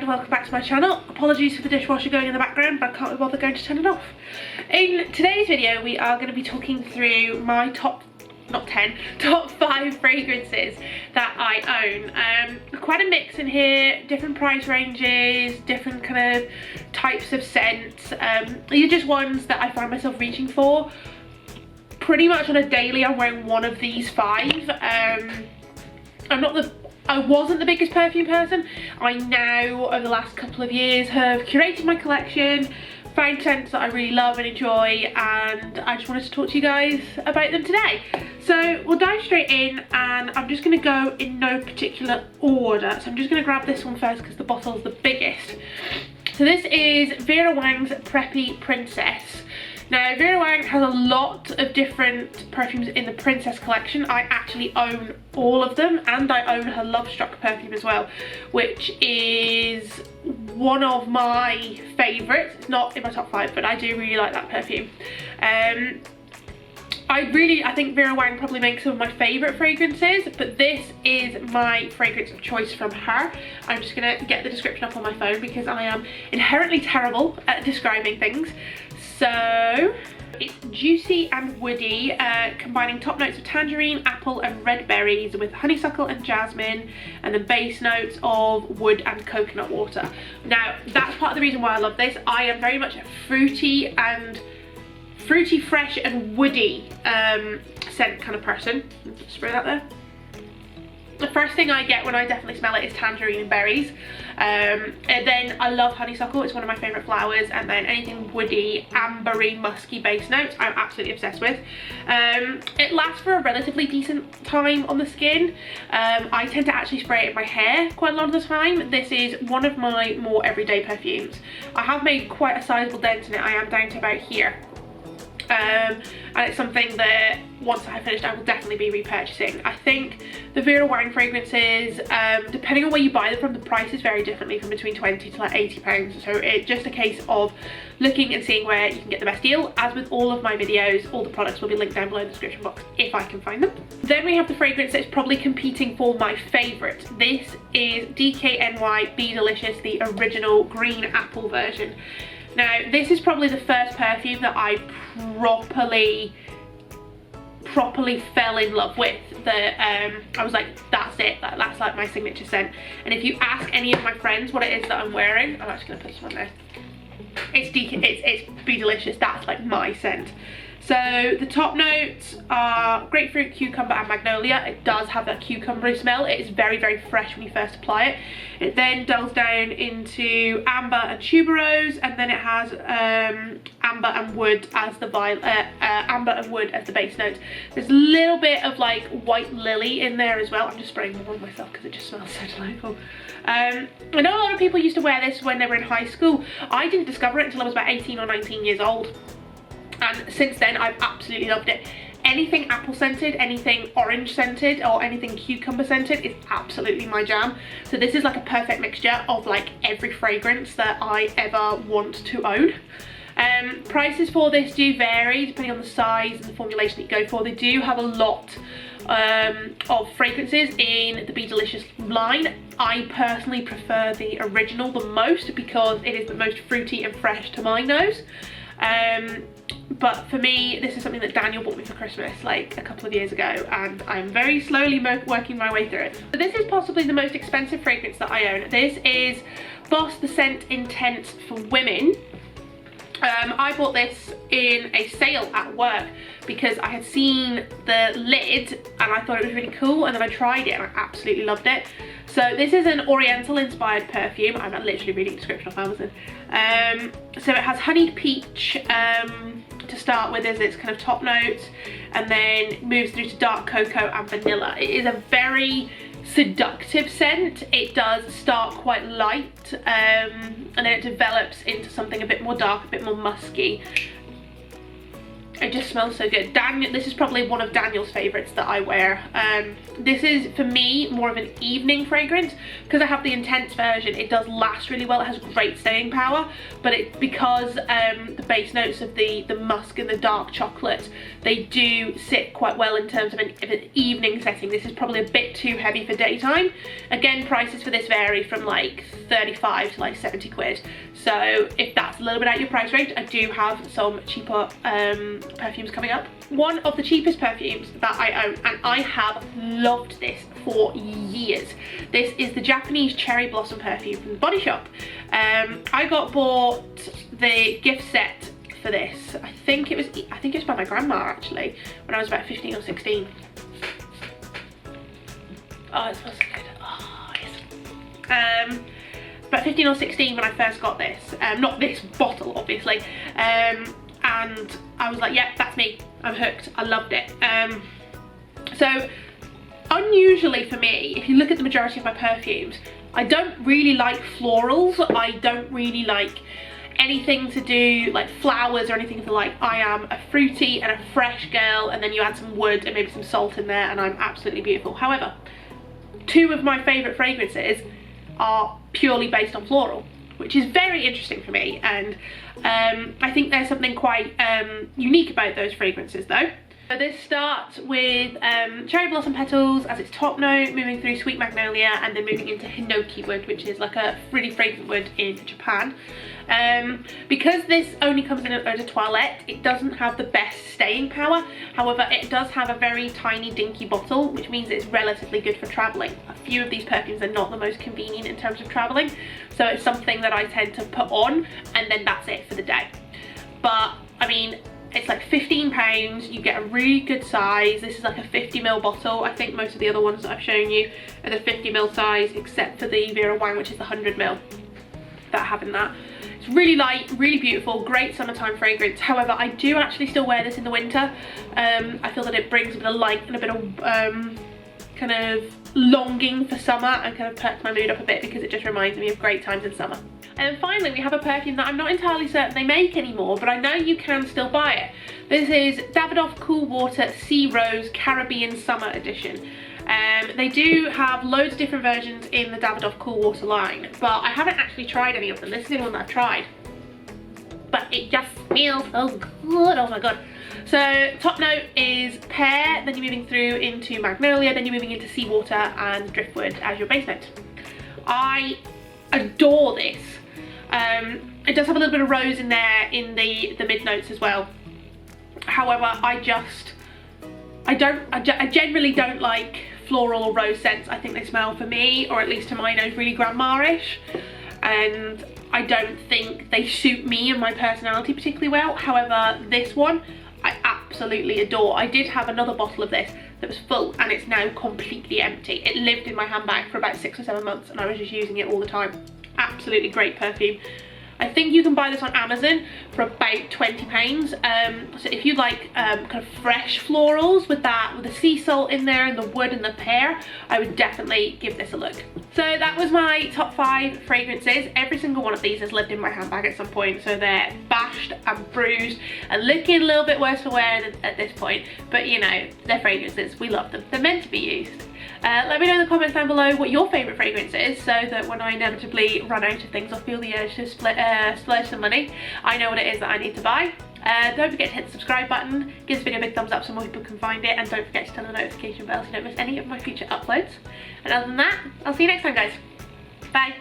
welcome back to my channel. Apologies for the dishwasher going in the background, but I can't be bothered going to turn it off. In today's video we are going to be talking through my top 5 fragrances that I own. Quite a mix in here, different price ranges, different kind of types of scents. These are just ones that I find myself reaching for. Pretty much on a daily I'm wearing one of these 5. I wasn't the biggest perfume person. I now, over the last couple of years, have curated my collection, found scents that I really love and enjoy, and I just wanted to talk to you guys about them today. So we'll dive straight in, and I'm just going to go in no particular order. So I'm just going to grab this one first because the bottle's the biggest. So this is Vera Wang's Preppy Princess. Now, Vera Wang has a lot of different perfumes in the Princess collection. I actually own all of them, and I own her Love Struck perfume as well, which is one of my favourites. It's not in my top 5, but I do really like that perfume. I think Vera Wang probably makes some of my favourite fragrances, but this is my fragrance of choice from her. I'm just going to get the description up on my phone because I am inherently terrible at describing things. So it's juicy and woody, combining top notes of tangerine, apple and red berries with honeysuckle and jasmine, and the base notes of wood and coconut water. Now that's part of the reason why I love this. I am very much a fruity, fresh and woody scent kind of person. Spray that there. The first thing I get when I definitely smell it is tangerine and berries, and then I love honeysuckle. It's one of my favourite flowers, and then anything woody, ambery, musky base notes I'm absolutely obsessed with. It lasts for a relatively decent time on the skin. I tend to actually spray it in my hair quite a lot of the time. This is one of my more everyday perfumes. I have made quite a sizable dent in it. I am down to about here. And it's something that once I have finished I will definitely be repurchasing. I think the Vera Wang fragrances, depending on where you buy them from, the prices vary differently from between 20 to like £80. So it's just a case of looking and seeing where you can get the best deal. As with all of my videos, all the products will be linked down below in the description box if I can find them. Then we have the fragrance that's probably competing for my favourite. This is DKNY Be Delicious, the original green apple version. Now this is probably the first perfume that I properly fell in love with. I was like, that's it, that's like my signature scent. And if you ask any of my friends what it is that I'm wearing, I'm actually gonna put this one there. It's Be Delicious. That's like my scent. So the top notes are grapefruit, cucumber and magnolia. It does have that cucumbery smell. It is very, very fresh when you first apply it. It then dulls down into amber and tuberose, and then it has amber and wood as the base notes. There's a little bit of like white lily in there as well. I'm just spraying more on myself because it just smells so delightful. I know a lot of people used to wear this when they were in high school. I didn't discover it until I was about 18 or 19 years old. And since then I've absolutely loved it. Anything apple scented, anything orange scented or anything cucumber scented is absolutely my jam. So this is like a perfect mixture of like every fragrance that I ever want to own. Prices for this do vary depending on the size and the formulation that you go for. They do have a lot of fragrances in the Be Delicious line. I personally prefer the original the most because it is the most fruity and fresh to my nose. But for me, this is something that Daniel bought me for Christmas like a couple of years ago, and I'm very slowly working my way through it. So this is possibly the most expensive fragrance that I own. This is Boss the Scent Intense for Women. I bought this in a sale at work because I had seen the lid and I thought it was really cool, and then I tried it and I absolutely loved it. So this is an Oriental inspired perfume. I'm literally reading the description off Amazon. So it has honeyed peach to start with as its kind of top notes, and then moves through to dark cocoa and vanilla. It is a very seductive scent. It does start quite light, and then it develops into something a bit more dark, a bit more musky. It just smells so good. This is probably one of Daniel's favourites that I wear. This is, for me, more of an evening fragrance. Because I have the intense version, it does last really well. It has great staying power. But because the base notes of the musk and the dark chocolate, they do sit quite well in terms of an evening setting. This is probably a bit too heavy for daytime. Again, prices for this vary from like 35 to like 70 quid. So if that's a little bit out of your price range, I do have some cheaper perfumes coming up. One of the cheapest perfumes that I own, and I have loved this for years. This is the Japanese Cherry Blossom perfume from the Body Shop. I bought the gift set for this. I think it was by my grandma actually, when I was about 15 or 16. Oh, it smells so good. Oh, yes. About 15 or 16 when I first got this. Not this bottle, obviously. And I was like, yeah, that's me. I'm hooked. I loved it. So, unusually for me, if you look at the majority of my perfumes, I don't really like florals. I don't really like anything to do like flowers or anything to like. I am a fruity and a fresh girl, and then you add some wood and maybe some salt in there and I'm absolutely beautiful. However, two of my favourite fragrances are purely based on floral, which is very interesting for me, and I think there's something quite unique about those fragrances though. So this starts with cherry blossom petals as its top note, moving through sweet magnolia and then moving into hinoki wood, which is like a really fragrant wood in Japan. Because this only comes in an eau de toilette, it doesn't have the best staying power. However, it does have a very tiny dinky bottle, which means it's relatively good for travelling. A few of these perfumes are not the most convenient in terms of travelling, so it's something that I tend to put on and then that's it for the day. But I mean, it's like £15, you get a really good size. This is like a 50ml bottle. I think most of the other ones that I've shown you are the 50ml size, except for the Vera Wang, which is the 100ml that I have in that. It's really light, really beautiful, great summertime fragrance. However, I do actually still wear this in the winter. I feel that it brings a bit of light and a bit of kind of longing for summer, and kind of perks my mood up a bit because it just reminds me of great times in summer. And then finally we have a perfume that I'm not entirely certain they make anymore, but I know you can still buy it. This is Davidoff Cool Water Sea Rose Caribbean Summer Edition. They do have loads of different versions in the Davidoff Cool Water line, but I haven't actually tried any of them. This is the only one that I've tried. But it just smells so good, oh my god. So top note is pear, then you're moving through into magnolia, then you're moving into seawater and driftwood as your base note. I adore this. It does have a little bit of rose in there in the mid notes as well. However, I generally don't like floral or rose scents. I think they smell, for me, or at least to my nose, really grandma-ish, and I don't think they suit me and my personality particularly well. However, this one I absolutely adore. I did have another bottle of this that was full and it's now completely empty. It lived in my handbag for about 6 or 7 months and I was just using it all the time. Absolutely great perfume. I think you can buy this on Amazon for about £20. So if you like kind of fresh florals with the sea salt in there and the wood and the pear, I would definitely give this a look. So that was my top 5 fragrances. Every single one of these has lived in my handbag at some point, so they're bashed and bruised and looking a little bit worse for wear at this point, but you know, they're fragrances, we love them, they're meant to be used. Let me know in the comments down below what your favourite fragrance is, so that when I inevitably run out of things or feel the urge to splurge some money, I know what it is that I need to buy. Don't forget to hit the subscribe button, give this video a big thumbs up so more people can find it, and don't forget to turn on the notification bell so you don't miss any of my future uploads. And other than that, I'll see you next time, guys. Bye.